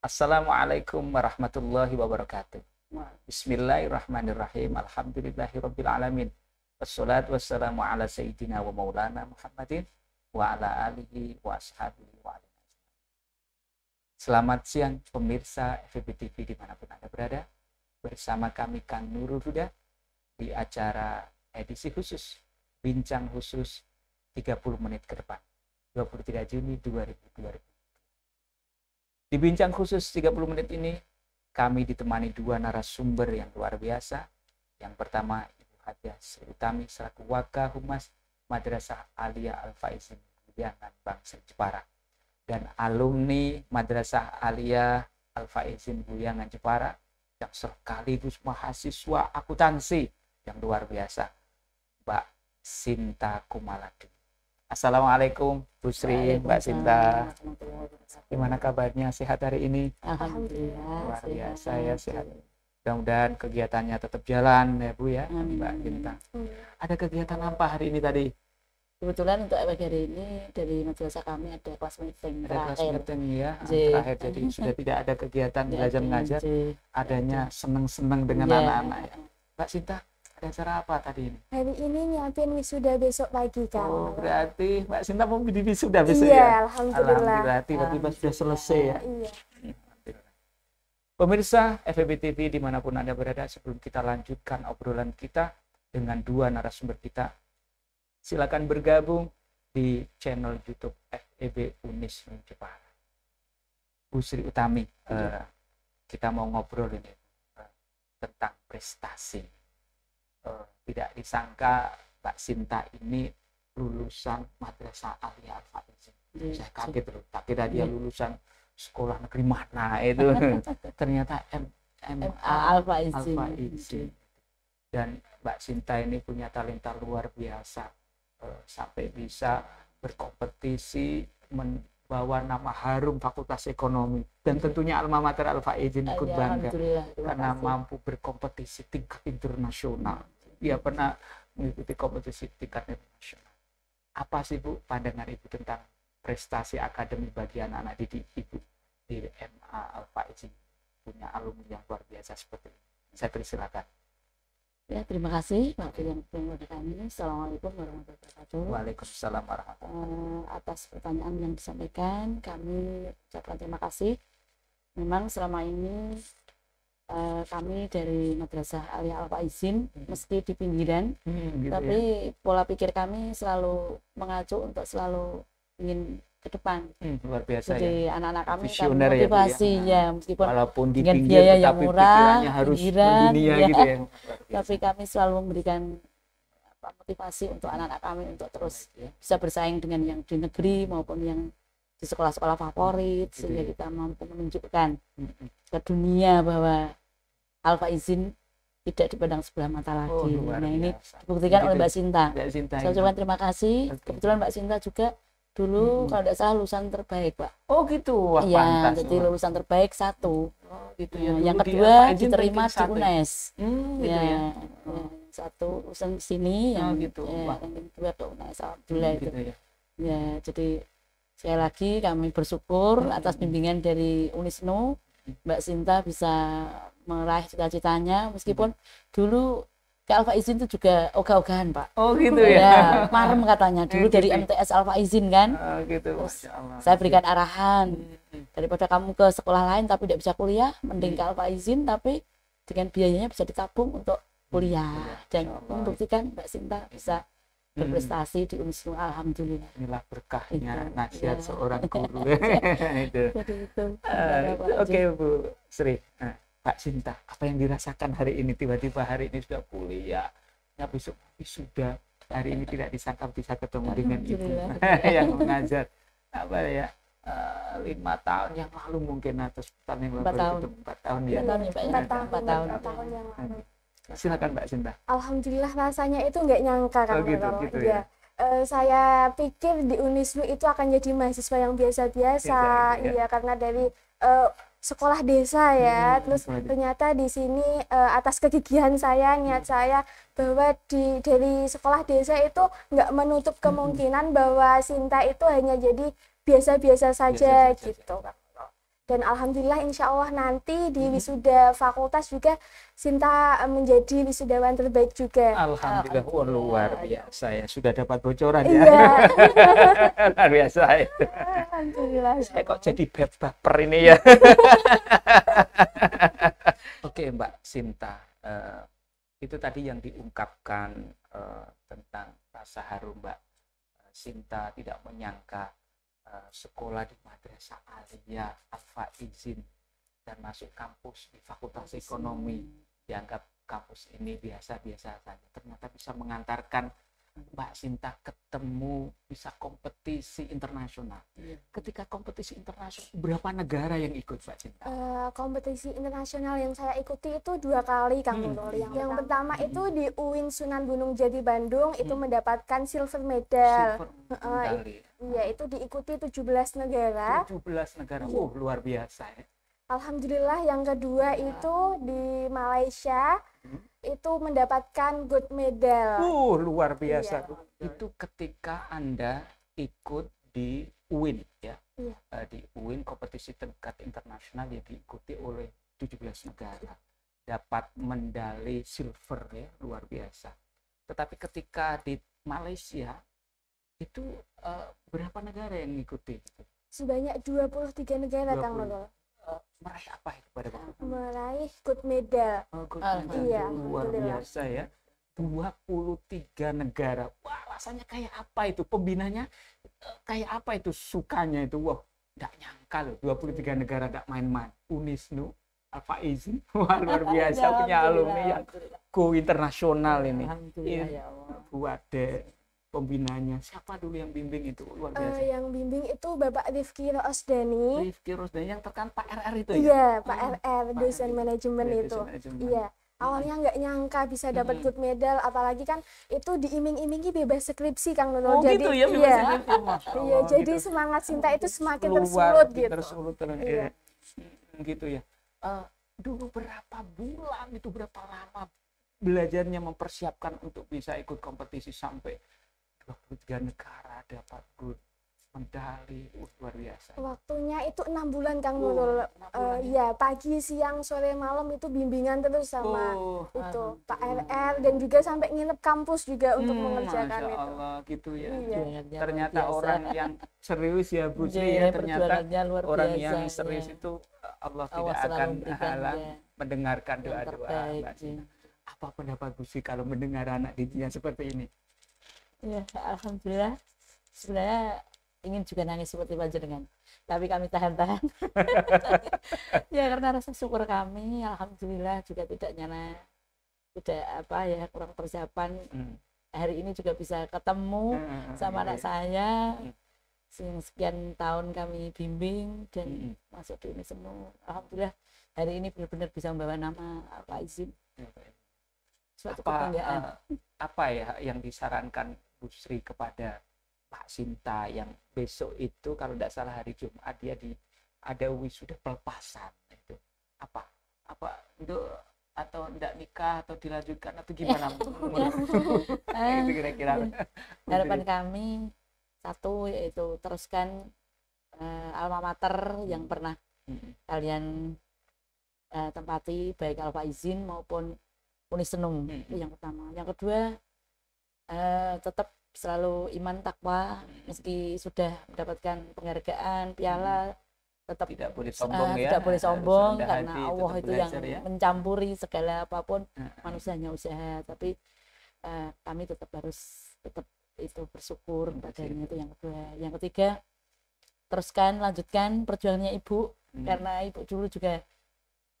Assalamualaikum warahmatullahi wabarakatuh. Bismillahirrahmanirrahim. Alhamdulillahirabbil alamin. Wassalatu wassalamu ala sayyidina wa maulana Muhammadin wa ala alihi wa ashabihi wa ala. Selamat siang pemirsa FEB TV dimanapun Anda berada. Bersama kami Kang Nurul Huda di acara edisi khusus Bincang Khusus 30 menit ke depan 23 Juni 2020. Di Bincang Khusus 30 menit ini kami ditemani dua narasumber yang luar biasa. Yang pertama Ibu Hadiah Sri Utami selaku Waka Humas Madrasah Aliyah Al-Faizin Buyangan Bangsri Jepara, dan alumni Madrasah Aliyah Al-Faizin Buyangan Jepara yang sekaligus mahasiswa akuntansi yang luar biasa, Mbak Sinta Kumaladi. Assalamualaikum Bu Sri, Mbak Sinta. Gimana kabarnya? Sehat hari ini? Alhamdulillah. Luar biasa ya, sehat. Mudah-mudahan kegiatannya tetap jalan ya Bu ya, Mbak Sinta. Ada kegiatan apa hari ini tadi? Kebetulan untuk pagi hari ini dari madrasah kami ada kelas meeting Ada kelas terakhir. meeting ya, terakhir. Jadi sudah tidak ada kegiatan belajar mengajar, adanya seneng-seneng dengan anak-anak ya. Mbak Sinta, ada acara apa tadi ini? Hari ini nyiapin wisuda besok pagi, Kang. Oh, berarti Mbak Sinta mau di wisuda besok Iya, ya? alhamdulillah. Tiba-tiba sudah selesai ya. Iya. Pemirsa FEB TV dimanapun Anda berada, sebelum kita lanjutkan obrolan kita dengan dua narasumber kita, silakan bergabung di channel YouTube FEB Unisnu Jepara. Bu Sri Utami, kita mau ngobrol ini tentang prestasi. Tidak disangka Mbak Sinta ini lulusan Madrasah Aliyah Al-Faizin. Saya kaget loh, tak kira dia lulusan sekolah negeri mana itu. Ternyata MA Al-Faizin. Dan Mbak Sinta ini punya talenta luar biasa, sampai bisa berkompetisi membawa nama harum Fakultas Ekonomi, dan tentunya alma mater Al-Faizin ikut bangga karena mampu berkompetisi tingkat internasional. Dia pernah mengikuti kompetisi tingkat internasional. Apa sih Bu pandangan Ibu tentang prestasi akademik bagi anak-anak didik Ibu di MA Al-Faizin, punya alumni yang luar biasa seperti ini? Saya persilakan. Ya, terima kasih Pak yang mengucapkan kami. Assalamualaikum warahmatullahi wabarakatuh. Waalaikumsalam warahmatullahi atas pertanyaan yang disampaikan, kami ucapkan terima kasih. Memang selama ini kami dari Madrasah Aliyah Al-Faizin meski di pinggiran, gitu tapi pola pikir kami selalu mengacu untuk selalu ingin ke depan. Luar biasa. Jadi ya, anak-anak kami visioner motivasi ya, meskipun walaupun di dengan pinggir biaya yang tapi murah, pikirannya harus mendunia ya, gitu ya. tapi kami selalu memberikan motivasi untuk anak-anak kami untuk terus bisa bersaing dengan yang di negeri maupun yang di sekolah-sekolah favorit, sehingga kita mampu menunjukkan ke dunia bahwa Al-Faizin tidak dipandang sebelah mata lagi. Nah, ini dibuktikan oleh Mbak Sinta. Saya ucapkan terima kasih. Kebetulan Mbak Sinta juga dulu kalau tidak salah lulusan terbaik, Pak. Oh gitu. Wah, iya, pantas. jadi lulusan terbaik 1. Gitu ya. Yang kedua diterima di UNES. Gitu ya. Satu lulusan sini, yang gitu. yang kedua ke UNES. Alhamdulillah gitu itu. Ya. Ya, jadi sekali lagi kami bersyukur atas bimbingan dari Unisnu, Mbak Sinta bisa meraih cita-citanya, meskipun dulu ke Al-Faizin itu juga ogah-ogahan, Pak. Oh gitu ya. Marem katanya dulu dari MTS Al-Faizin kan. Gitu. Saya berikan arahan, daripada kamu ke sekolah lain tapi tidak bisa kuliah, mending ke Al-Faizin tapi dengan biayanya bisa ditabung untuk kuliah. Dan membuktikan Mbak Sinta bisa berprestasi di Unisnu, alhamdulillah. Inilah berkahnya nasihat seorang guru. Itu. Oke, Bu Sri. Pak Sinta, apa yang dirasakan hari ini? Tiba-tiba hari ini sudah kuliah, ya besok sudah hari ini tidak disangka bisa ketemu dengan Ibu yang mengajar apa ya 5 tahun yang lalu mungkin, atau 4 tahun yang lalu. 4 tahun ya. 4 tahun yang lalu. Silakan Mbak Sinta. Alhamdulillah, rasanya itu nggak nyangka kan. Gitu ya. Saya pikir di Unisnu itu akan jadi mahasiswa yang biasa-biasa, iya karena dari sekolah desa ya, terus ternyata di sini atas kegigihan saya, niat saya bahwa dari sekolah desa itu nggak menutup kemungkinan bahwa Sinta itu hanya jadi biasa-biasa saja gitu. Dan alhamdulillah insya Allah nanti di wisuda fakultas juga Sinta menjadi wisudawan terbaik juga. Alhamdulillah, wah, luar biasa ya. Sudah dapat bocoran ya. Iya. Luar biasa itu. Alhamdulillah. Saya kok jadi baper ini ya. Oke Mbak Sinta, itu tadi yang diungkapkan tentang rasa haru Mbak Sinta tidak menyangka sekolah di Madrasah Aliyah Al-Faizin dan masuk kampus di Fakultas Ekonomi, dianggap kampus ini biasa-biasa saja, ternyata bisa mengantarkan Mbak Sinta ketemu, bisa kompetisi internasional. Ketika kompetisi internasional, berapa negara yang ikut Mbak Sinta? Kompetisi internasional yang saya ikuti itu 2 kali Kang Nurul. Yang pertama itu di UIN Sunan Gunung Jati Bandung, itu mendapatkan silver medal. Silver medali. Iya, itu diikuti 17 negara. 17 negara, luar biasa ya. Alhamdulillah yang kedua itu di Malaysia, itu mendapatkan gold medal. Luar biasa. Iya. Itu ketika Anda ikut di UIN ya. Iya. Di UIN kompetisi tingkat internasional yang diikuti oleh 17 negara. Dapat medali silver ya, luar biasa. Tetapi ketika di Malaysia itu berapa negara yang mengikuti? Sebanyak 23 negara Kang Nurul. Meraih apa itu pada waktu itu? Meraih gold medal. Gold medal. Iya, Luar biasa ya. 23 negara. Wah, rasanya kayak apa itu? Pembinanya kayak apa itu? Sukanya itu? Wah, nggak nyangka loh. 23 negara nggak main-main. Unisnu, Al-Faizin. Wah, luar biasa punya alumni yang go internasional ini. Alhamdulillah ya Allah. Buat pembinanya. Siapa dulu yang bimbing itu? Luar biasa. Yang bimbing itu Bapak Rifki Rosdani. Rifki Rosdani yang terkan Pak RR itu ya? Iya, Pak RR, dosen manajemen Dosen itu. manajemen. Iya. Awalnya nggak nyangka bisa dapat gold medal, apalagi kan itu diiming-imingi bebas skripsi Kang Nurul. Jadi gitu ya, bebas iya. skripsi. Masya Allah, Iya, jadi gitu. semangat Sinta itu semakin Keluar, tersulut gitu. Tersulut terus. Iya. Gitu ya. Dulu berapa bulan itu, berapa lama belajarnya mempersiapkan untuk bisa ikut kompetisi sampai 23 negara dapat gold medali, luar biasa. Waktunya itu 6 bulan Kang Nurul. 6 bulan Ya, pagi, siang, sore, malam itu bimbingan terus sama itu Pak RR, dan juga sampai nginep kampus juga untuk mengerjakan Masya itu. Allah, gitu ya. Iya. Ternyata orang yang serius ya Bu Sri, Iya, ya, ternyata perjuangannya luar orang biasa, yang ya. serius itu Allah Allah tidak selalu akan memberikan, halang ya, mendengarkan yang doa-doa terbaik, Mbak ya. Sinta. Apa pendapat Bu Sri kalau mendengar anak didiknya seperti ini? Ya, alhamdulillah. Sebenarnya ingin juga nangis seperti panjenengan, tapi kami tahan-tahan. Ya, karena rasa syukur kami, alhamdulillah juga tidak nyana, tidak apa ya, kurang persiapan. Hari ini juga bisa ketemu sama anak saya, yang sekian tahun kami bimbing dan masuk di ini semua. Alhamdulillah hari ini benar-benar bisa membawa nama Al-Faizin. Suatu kebanggaan. Apa ya yang disarankan Bu Sri kepada Pak Sinta yang besok itu kalau tidak salah hari Jumat dia ada wisuda pelepasan itu, apa untuk atau tidak nikah atau dilanjutkan atau gimana? Itu kira-kira Harapan kami satu yaitu teruskan alma mater yang pernah kalian tempati, baik Al-Faizin maupun Unisenum. Itu yang pertama. Yang kedua, tetap selalu iman takwa, meski sudah mendapatkan penghargaan piala, tetap tidak boleh sombong ya, tidak boleh sombong, karena hati, Allah itu yang ya, mencampuri segala apapun. Manusia hanya usaha, tapi kami tetap itu bersyukur padanya. Itu yang kedua. Yang ketiga, teruskan lanjutkan perjuangannya Ibu, karena Ibu dulu juga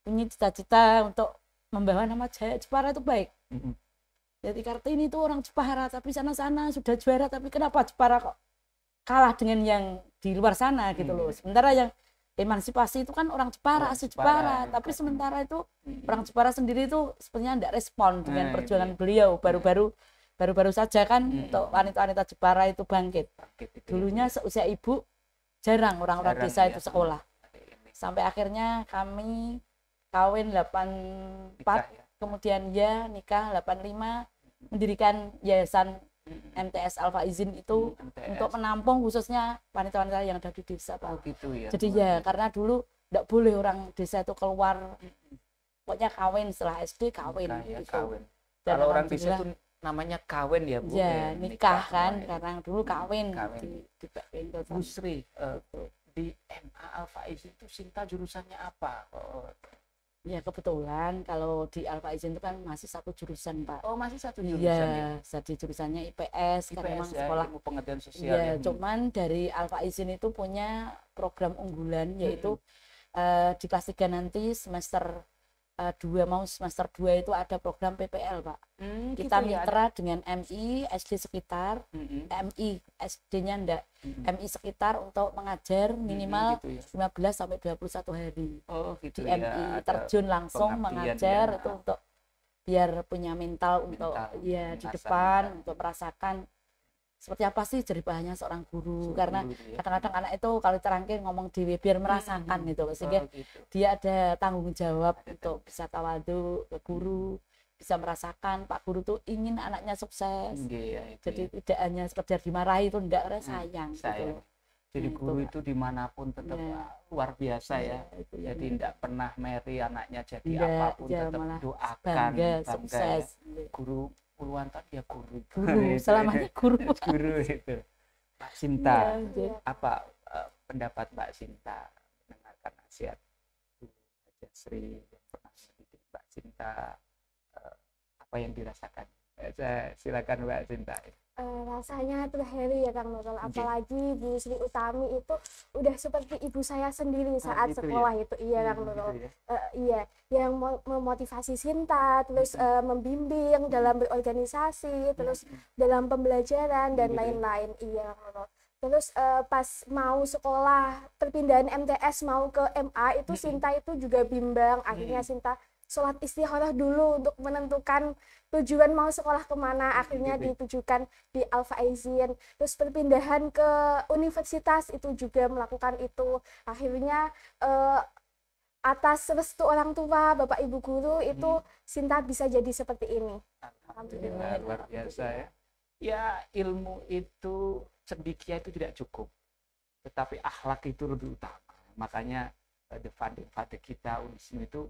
punya cita-cita untuk membawa nama Jepara itu baik. Jadi Kartini itu orang Jepara, tapi sana-sana sudah juara, tapi kenapa Jepara kok kalah dengan yang di luar sana gitu loh. Sementara yang emansipasi itu kan orang Jepara, asli Jepara, tapi sementara itu orang Jepara sendiri itu sebenarnya tidak respon dengan perjuangan beliau. Baru-baru saja kan untuk wanita-wanita Jepara itu bangkit. Dulunya seusia Ibu jarang orang-orang desa itu sekolah. Sampai akhirnya kami kawin 84, kemudian ya nikah 85, mendirikan yayasan MTS Al-Faizin itu untuk menampung khususnya wanita-wanita yang ada di desa Pak. Gitu ya. Jadi ya karena dulu Nggak boleh orang desa itu keluar, pokoknya kawin setelah SD kawin Nikah ya, gitu. kawin. Dan Kalau orang desa alhamdulillah, tuh namanya kawin ya Bu. ya nikah kan, namanya. karena dulu kawin Kawin. di Bu Sri, di MA Al Faiz itu Sinta jurusannya apa? Ya kebetulan kalau di Alfa Izin itu kan masih satu jurusan Pak. Oh masih satu jurusan ya? Iya, jadi jurusannya IPS, kan memang ya, sekolah. ilmu pengetahuan sosial Iya, ya. cuman dari Alfa Izin itu punya program unggulan, yaitu di kelas 3 nanti semester 2 mau semester 2 itu ada program PPL Pak. Kita gitu ya, mitra dengan MI SD sekitar, MI SD-nya enggak, MI sekitar untuk mengajar minimal gitu ya. 15 sampai 21 hari. Oh gitu Di ya. MI ada terjun langsung pengabdian mengajar ya. itu untuk biar punya mental untuk ya di depan untuk merasakan seperti apa sih jerih payahnya seorang guru, karena Guru ya. kadang-kadang anak itu kalau terangkin ngomong dewe biar merasakan gitu, sehingga gitu. dia ada tanggung jawab untuk bisa tawadu ke guru, bisa merasakan Pak Guru tuh ingin anaknya sukses. Iya, itu Jadi ya. tidak hanya sekedar dimarahi itu enggak, karena sayang gitu. Sayang. Jadi Nah, guru itu, itu dimanapun tetap Ya. luar biasa ya. Itu ya. Jadi tidak pernah meri anaknya jadi Enggak, apapun ya tetap malah doakan bangga, ya. sukses. Guru puluhan tahun ya guru. Guru, Itu selamanya guru. guru itu. Mbak Sinta, Iya, apa pendapat Mbak Sinta mendengarkan nasihat Bu Haja Sri yang pernah mendidik Mbak Sinta, apa yang dirasakan? Silakan Mbak Sinta. Rasanya terharu ya Kang Nurul, apalagi Bu Sri Utami itu udah seperti ibu saya sendiri saat gitu sekolah itu, iya Kang Nurul. Gitu ya. Iya, yang memotivasi Sinta, terus membimbing dalam berorganisasi, terus dalam pembelajaran dan Gitu ya. lain-lain, iya Kang Nurul. Terus pas mau sekolah perpindahan MTS mau ke MA itu Sinta itu juga bimbang, akhirnya Sinta sholat istikharah dulu untuk menentukan tujuan mau sekolah kemana, akhirnya ditujukan di Al Faizin. Terus perpindahan ke universitas itu juga melakukan itu, akhirnya atas restu orang tua, bapak ibu guru itu Sinta bisa jadi seperti ini. Alhamdulillah, luar biasa ya. Ya ilmu itu cendekia itu tidak cukup, tetapi akhlak itu lebih utama. Makanya the founding father kita Unisnu itu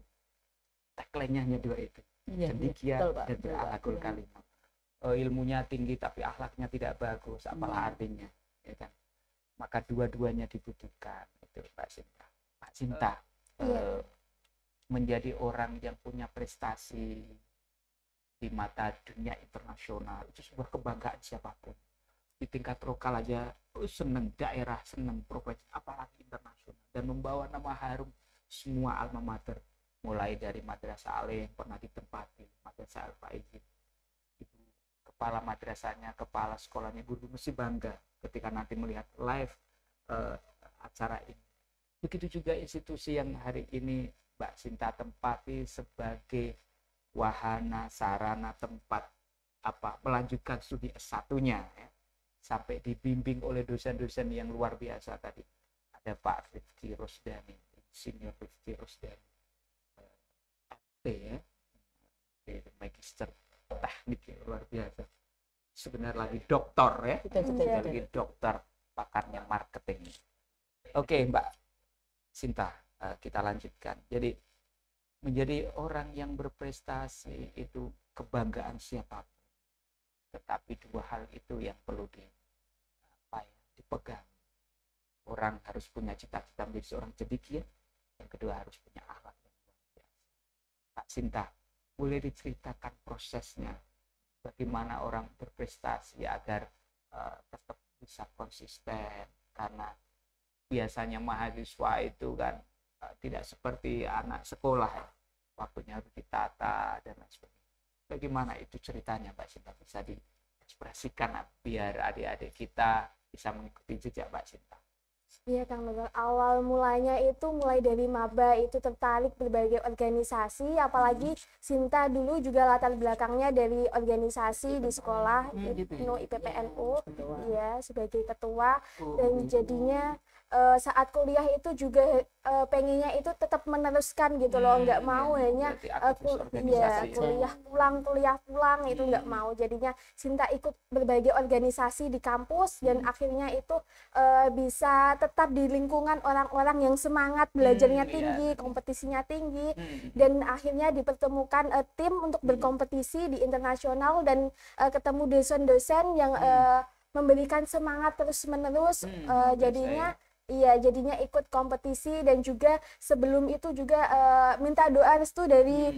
tagline-nya hanya dua itu, Iya, cendekia betul, Pak. dan berakhlakul karimah. Ilmunya tinggi tapi akhlaknya tidak bagus, apalah artinya, ya kan? Maka dua-duanya dibutuhkan. Itu Mbak Sinta. Mbak Sinta menjadi orang yang punya prestasi di mata dunia internasional itu sebuah kebanggaan siapapun. Di tingkat lokal aja seneng, daerah seneng, provinsi, apalagi internasional, dan membawa nama harum semua alma mater, mulai dari Madrasah Alih yang pernah ditempati, Madrasah Al Faizin. Ibu kepala madrasahnya, kepala sekolahnya, guru mesti bangga ketika nanti melihat live acara ini. Begitu juga institusi yang hari ini Mbak Sinta tempati sebagai wahana, sarana, tempat melanjutkan studi S1-nya ya. Sampai dibimbing oleh dosen-dosen yang luar biasa tadi. Ada Pak Rifki Rosdani, Insinyur Rifki Rosdani, MP ya, Magister Teknik yang luar biasa. Sebenarnya lagi doktor ya, lagi dokter pakarnya marketing. Oke Mbak Sinta, kita lanjutkan. Jadi menjadi orang yang berprestasi itu kebanggaan siapapun. Tetapi dua hal itu yang perlu dipegang. Orang harus punya cita-cita menjadi seorang cendekia. Yang kedua harus punya akhlak yang luar biasa. Pak Sinta, boleh diceritakan prosesnya bagaimana orang berprestasi agar tetap bisa konsisten, karena biasanya mahasiswa itu kan tidak seperti anak sekolah ya. Waktunya harus ditata dan lain sebagainya. Bagaimana itu ceritanya Mbak Sinta, bisa diekspresikan biar adik-adik kita bisa mengikuti jejak Mbak Sinta? Iya Kang Nurul, awal mulanya itu mulai dari maba itu tertarik berbagai organisasi, apalagi Sinta dulu juga latar belakangnya dari organisasi di sekolah, IPPNU, ya sebagai ketua, dan jadinya saat kuliah itu juga pengennya itu tetap meneruskan gitu loh, nggak mau hanya kuliah pulang itu nggak mau. Jadinya Sinta ikut berbagai organisasi di kampus dan akhirnya itu bisa tetap di lingkungan orang-orang yang semangat, belajarnya tinggi, kompetisinya tinggi, dan akhirnya dipertemukan tim untuk berkompetisi di internasional dan ketemu dosen-dosen yang memberikan semangat terus-menerus. Jadinya ikut kompetisi dan juga sebelum itu juga minta doa restu dari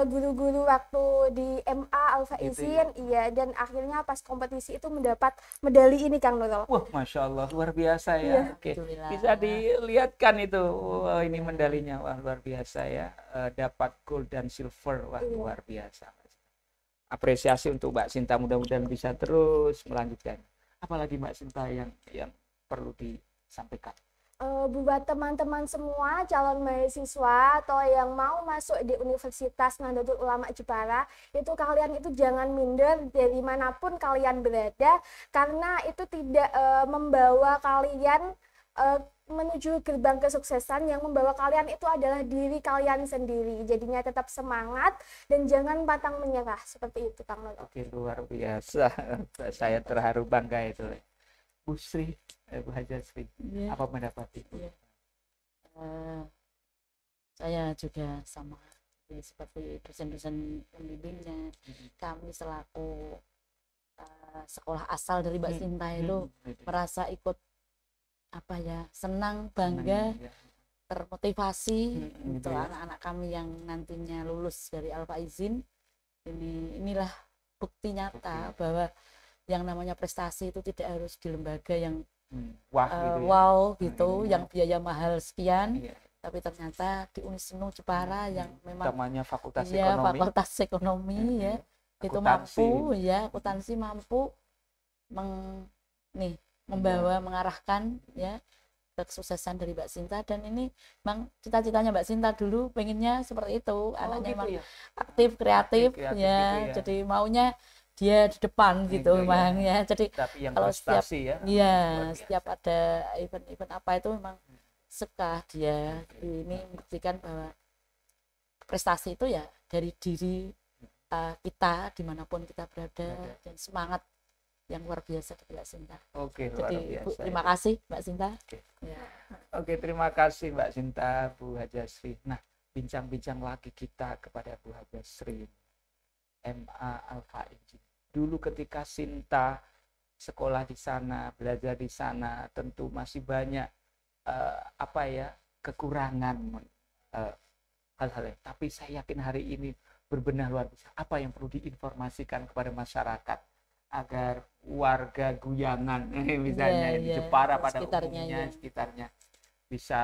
guru-guru waktu di MA Alfa Izin, dan akhirnya pas kompetisi itu mendapat medali ini Kang Nurul. Wah, Masya Allah, luar biasa ya. Oke, bisa dilihatkan itu, ini medalinya, wah luar biasa ya. Dapat gold dan silver, wah luar biasa. Apresiasi untuk Mbak Sinta, mudah-mudahan bisa terus melanjutkan. Apalagi Mbak Sinta yang perlu disampaikan? Buat teman-teman semua calon mahasiswa atau yang mau masuk di Universitas Nahdlatul Ulama Jepara, itu kalian itu jangan minder dari manapun kalian berada, karena itu tidak membawa kalian menuju gerbang kesuksesan. Yang membawa kalian itu adalah diri kalian sendiri. Jadinya tetap semangat dan jangan pantang menyerah, seperti itu Kang Lolo. Oke, luar biasa. Saya terharu bangga itu. Bu Sri, Bu Haja Sri, apa pendapat Ibu? Saya juga sama seperti dosen-dosen pembimbingnya. Kami selaku sekolah asal dari Mbak Sinta itu merasa ikut senang, bangga, termotivasi untuk anak-anak kami yang nantinya lulus dari Alfa Izin. Inilah bukti nyata bahwa yang namanya prestasi itu tidak harus di lembaga yang yang biaya mahal sekian, tapi ternyata di Unisnu Jepara yang memang namanya fakultas ekonomi itu akuntansi mampu membawa mengarahkan kesuksesan dari Mbak Sinta. Dan ini memang cita-citanya Mbak Sinta dulu pengennya seperti itu, anaknya memang aktif, kreatif, jadi maunya dia di depan gitu memang jadi kalau setiap ada event apa itu memang suka dia ini membuktikan bahwa prestasi itu ya dari diri kita dimanapun kita berada, dan semangat yang luar biasa dari Mbak Sinta. Oke, jadi luar biasa. Terima kasih Mbak Sinta. Oke, terima kasih Mbak Sinta, Bu Haja Sri. Nah, bincang-bincang lagi kita kepada Bu Haja Sri, MA Alfa Izin. Dulu ketika Sinta sekolah di sana, belajar di sana, tentu masih banyak kekurangan hal-hal. Tapi saya yakin hari ini berbenah luar biasa. Apa yang perlu diinformasikan kepada masyarakat agar warga Guyangan, misalnya di Jepara pada umumnya, sekitarnya bisa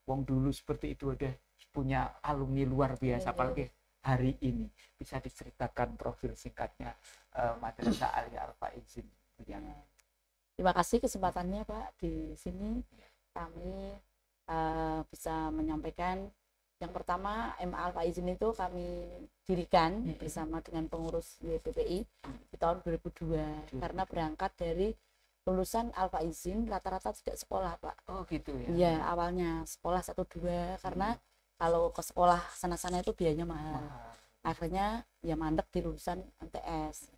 wong dulu seperti itu udah punya alumni luar biasa, apalagi hari ini bisa diceritakan profil singkatnya Madrasah Aliyah Alfa Izin. Terima kasih kesempatannya Pak, di sini kami bisa menyampaikan. Yang pertama, MA Alfa Izin itu kami dirikan bersama dengan pengurus YPPI di tahun 2002 karena berangkat dari lulusan Alfa Izin rata-rata tidak sekolah Pak. Oh gitu ya? Iya, awalnya sekolah 1-2 karena kalau ke sekolah sana-sana itu biayanya mahal. Akhirnya ya mandek di lulusan MTS.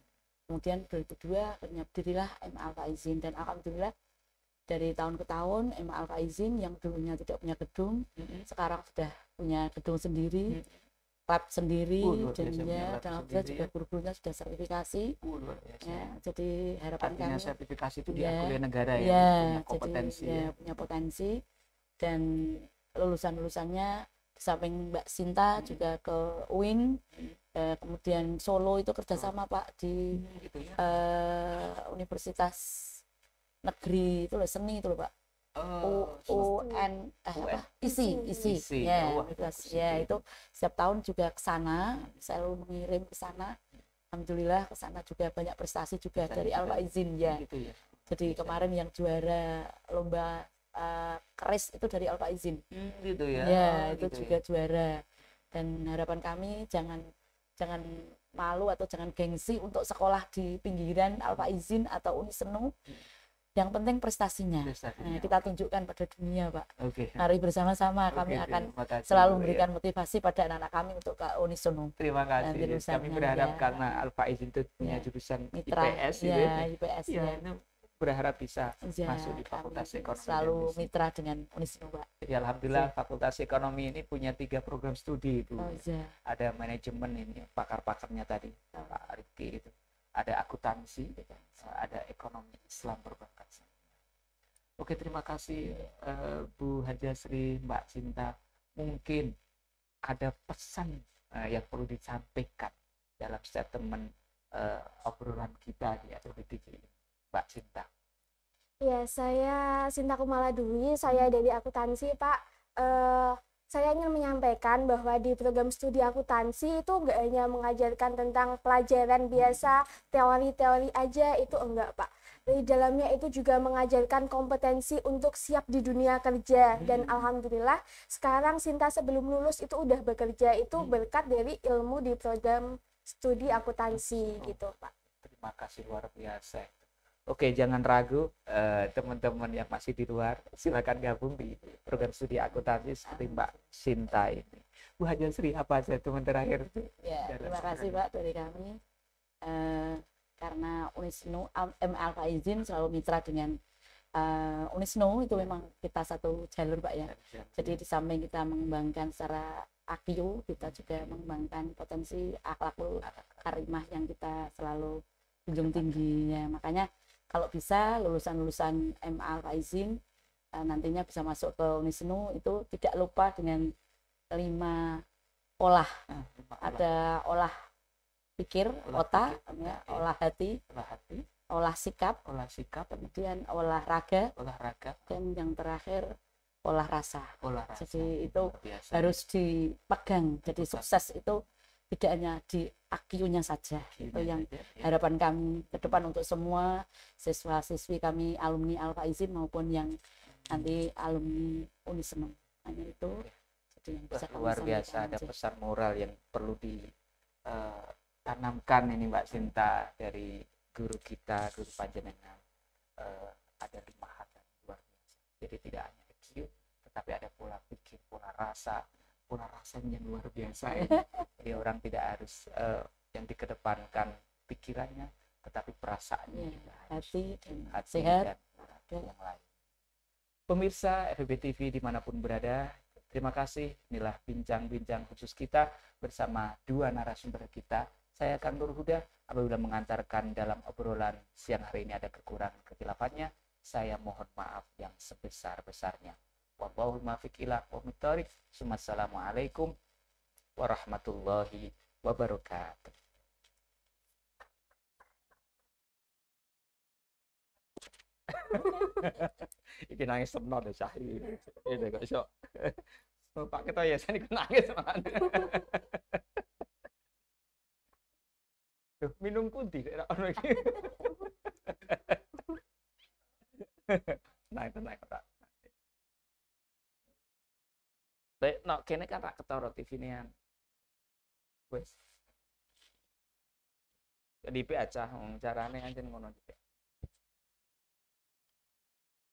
Kemudian 2002 akhirnya berdirilah MA Alfa Izin, dan alhamdulillah dari tahun ke tahun MA Alfa Izin yang dulunya tidak punya gedung sekarang sudah punya gedung sendiri, lab sendiri, dan alhamdulillah juga guru-gurunya sudah sertifikasi. Jadi harapan kami sertifikasi itu diakui negara punya kompetensi. Punya potensi, dan lulusan-lulusannya di samping Mbak Sinta juga ke UIN, kemudian Solo itu kerjasama Pak di Universitas Negeri itu loh, seni itu loh Pak, ISI itu setiap tahun juga ke sana, selalu mengirim ke sana. Alhamdulillah ke sana juga banyak prestasi juga dari Alfa Izin Jadi kemarin yang juara lomba keris itu dari Alfa Izin. Itu juga juara. Dan harapan kami jangan malu atau jangan gengsi untuk sekolah di pinggiran Alfa Izin atau Unisnu. yang penting prestasinya. Prestasinya, Kita tunjukkan pada dunia, Pak. Oke. Mari bersama-sama kami akan terima kasih, selalu Bu, ya. memberikan motivasi pada anak-anak kami untuk ke Unisono. Terima kasih. jurusannya, Kami berharap ya. karena Al-Faiz itu punya Ya. jurusan Mitra, IPS ya, itu. IPS Ya, ya. ini berharap bisa Ya, masuk di kami Fakultas Ekonomi. selalu dan Bisnis. mitra dengan Unisono, Pak. Jadi alhamdulillah Fakultas Ekonomi ini punya 3 program studi, Bu. Oh iya. Ada manajemen ini, pakar-pakarnya tadi, Pak Rifki itu. Ada akuntansi, ada ekonomi Islam perbankan. Oke, terima kasih Bu Hajasri, Mbak Sinta. Mungkin ada pesan yang perlu disampaikan dalam statement obrolan kita di ATV ini, Mbak Sinta. Ya, saya Sinta Kumala Dwi, saya dari akuntansi, Pak. Saya ingin menyampaikan bahwa di program studi akuntansi itu nggak hanya mengajarkan tentang pelajaran biasa, teori-teori aja, itu enggak, Pak. Di dalamnya itu juga mengajarkan kompetensi untuk siap di dunia kerja. Dan alhamdulillah sekarang Sinta sebelum lulus itu udah bekerja, itu berkat dari ilmu di program studi akuntansi gitu, Pak. Terima kasih, luar biasa. Oke, jangan ragu teman-teman yang masih di luar, silakan gabung di program studi akuntansi seperti Mbak Sinta ini. Bu Hajasri, apa saja teman terakhir? Ya, terima kasih Pak dari kami. Karena Unisnu Al-Faizin selalu mitra dengan Unisnu, itu memang kita satu jalur, Pak ya. Jadi di samping kita mengembangkan secara AQ, kita juga mengembangkan potensi akhlakul karimah yang kita selalu junjung tingginya. Makanya kalau bisa lulusan-lulusan MA Al-Faizin nantinya bisa masuk ke Unisnu itu tidak lupa dengan 5 olah. Ada olah pikir, otak, ya, olah hati, olah sikap, kemudian olahraga, dan yang terakhir olah rasa. Jadi itu harus dipegang. Jadi sukses itu tidak hanya di AQ-nya saja. Itu yang harapan kami ke depan untuk semua siswa-siswi kami, alumni Al-Faizin maupun yang nanti alumni Unisnu. Hanya itu. Jadi yang bisa luar biasa, ada pesan moral yang perlu ditanamkan ini Mbak Sinta dari guru kita, guru panjenengan. Ada 5 hal yang luar biasa. Jadi tidak hanya IQ, tetapi ada pola pikir, pola rasanya yang luar biasa ya. Jadi orang tidak harus yang dikedepankan pikirannya, tetapi perasaannya juga, hati dan hati sehat dan yang lain. Pemirsa FEB TV dimanapun berada, terima kasih. Inilah bincang-bincang khusus kita bersama 2 narasumber kita. Saya akan Nur Huda. Apabila mengantarkan dalam obrolan siang hari ini ada kekurangan kekhilaafannya, saya mohon maaf yang sebesar-besarnya. Wallahul muwaffiq ila aqwamit thoriq. Wassalamualaikum warahmatullahi wabarakatuh. Iki nangis tenan deh Syahri. Ini kok iso. Pak Ketua ya sani nangis malah. Minum kunti ora ono iki. Naik kota. Baik, kene kan rak ketara TV-nian. Wes. Jadi pe acah carane anjen ngono iki.